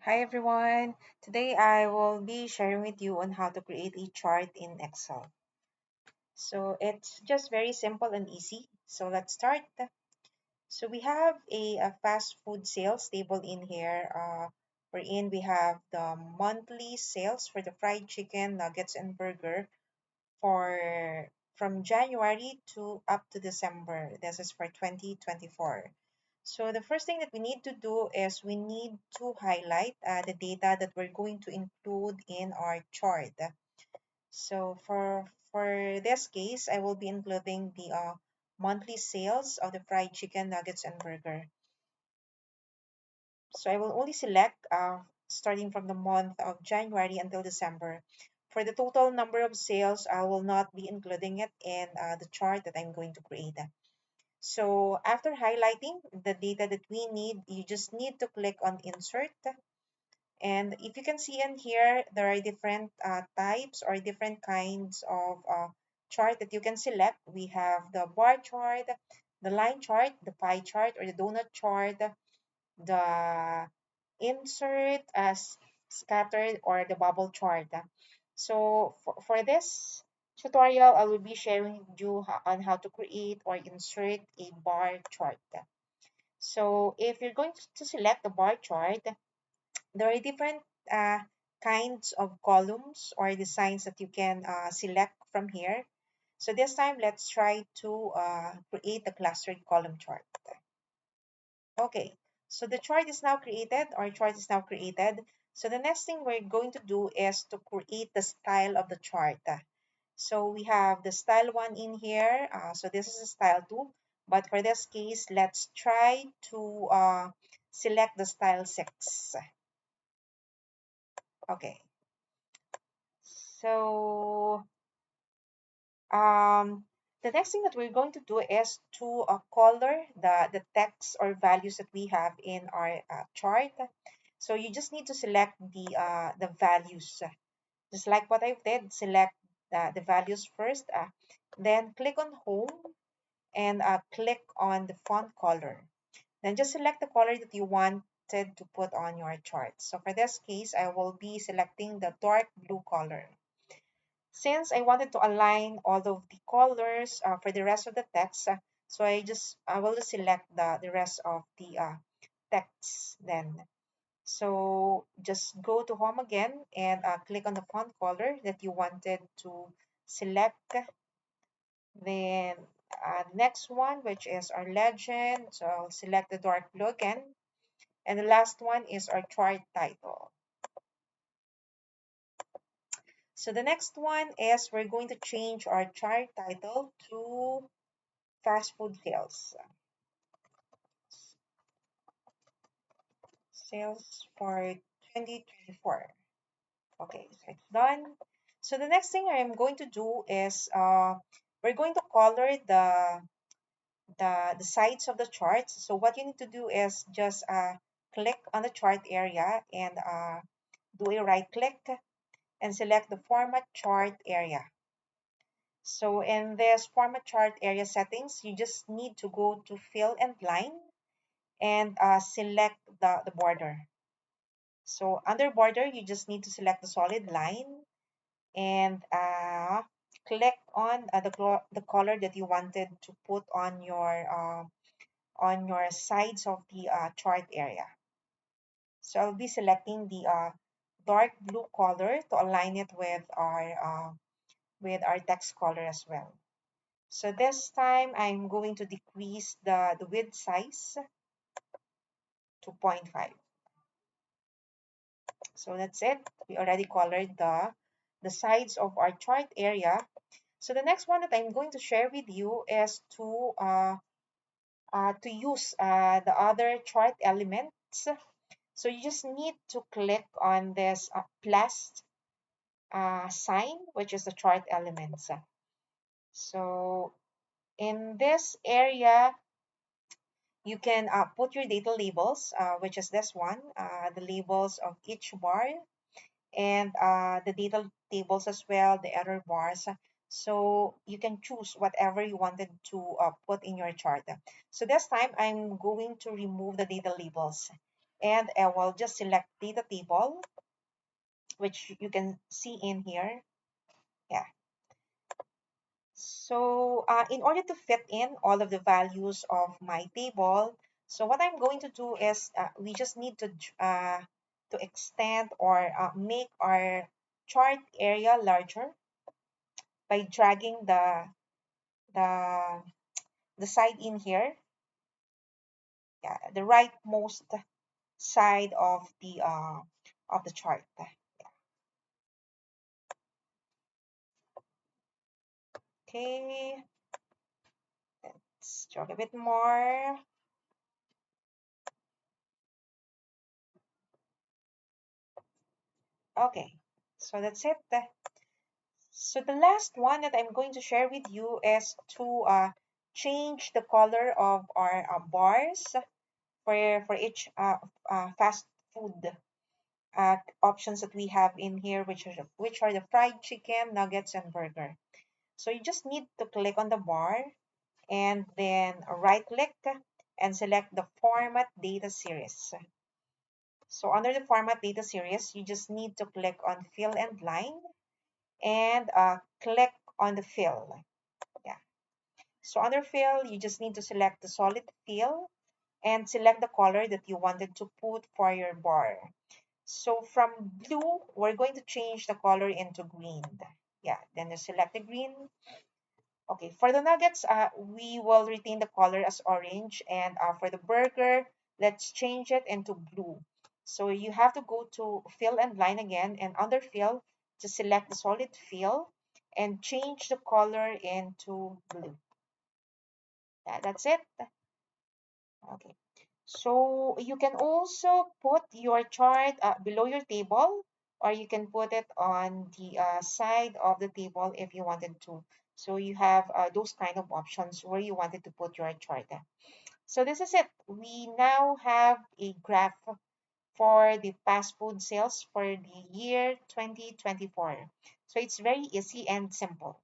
Hi everyone. Today I will be sharing with you on how to create a chart in Excel. So it's just very simple and easy. So let's start. So we have a fast food sales table in here. Wherein we have the monthly sales for the fried chicken, nuggets, and burger for from January to up to December. This is for 2024. So the first thing that we need to do is we need to highlight the data that we're going to include in our chart. So for this case, I will be including the monthly sales of the fried chicken, nuggets, and burger. So I will only select starting from the month of January until December. For the total number of sales, I will not be including it in the chart that I'm going to create. So after highlighting the data that we need, you just need to click on Insert. And if you can see in here, there are different types or different kinds of chart that you can select. We have the bar chart, the line chart, the pie chart, or the donut chart, the insert as scattered or the bubble chart. So for this tutorial, I will be sharing you on how to create or insert a bar chart. So if you're going to select the bar chart, there are different uh, kinds of columns or designs that you can select from here. So this time, let's try to create a clustered column chart. Okay, so the chart is now created, our chart is now created. So the next thing we're going to do is to create the style of the chart. So we have the style 1 in here. So this is the style 2. But for this case, let's try to select the style 6. Okay, so um, the next thing that we're going to do is to color the text or values that we have in our chart. So you just need to select the values. Just like what I did, select the values first. Then click on Home and click on the font color. Then just select the color that you wanted to put on your chart. So for this case, I will be selecting the dark blue color. Since I wanted to align all of the colors for the rest of the text, so I will just select the rest of the text then. So just go to home again and click on the font color that you wanted to select. Then next one, which is our legend. So I'll select the dark blue again. And the last one is our chart title. So the next one is we're going to change our chart title to fast food sales for 2024. Okay, so it's done. So the next thing I'm going to do is we're going to color the sides of the charts. So what you need to do is just click on the chart area and do a right click and select the format chart area. So in this format chart area settings, you just need to go to fill and line and select the border. So under border, you just need to select the solid line and click on the color that you wanted to put on your sides of the chart area. So I'll be selecting the dark blue color to align it with our text color as well. So this time I'm going to decrease the width size to 0.5. So that's it. We already colored the sides of our chart area. So the next one that I'm going to share with you is to use the other chart elements. So you just need to click on this plus sign, which is the chart elements. So in this area, you can put your data labels, which is this one, the labels of each bar, and the data tables as well, the error bars. So you can choose whatever you wanted to put in your chart. So this time, I'm going to remove the data labels. And I will just select data table, which you can see in here. Yeah. So in order to fit in all of the values of my table, so what I'm going to do is we just need to extend or make our chart area larger by dragging the the side in here, yeah, the rightmost side of the chart. Okay, let's drag a bit more. Okay, so that's it. So the last one that I'm going to share with you is to change the color of our bars for each fast food options that we have in here, which are the fried chicken, nuggets, and burger. So you just need to click on the bar and then right click and select the format data series. So under the format data series, you just need to click on fill and line and click on the fill. Yeah. So under fill, you just need to select the solid fill and select the color that you wanted to put for your bar. So from blue, we're going to change the color into green. Yeah, then you select the green. Okay, for the nuggets, we will retain the color as orange. And for the burger, let's change it into blue. So you have to go to fill and line again. And under fill, just select the solid fill and change the color into blue. Yeah, that's it. Okay. So you can also put your chart below your table, or you can put it on the side of the table if you wanted to. So you have those kind of options where you wanted to put your chart. So this is it. We now have a graph for the fast food sales for the year 2024. So it's very easy and simple.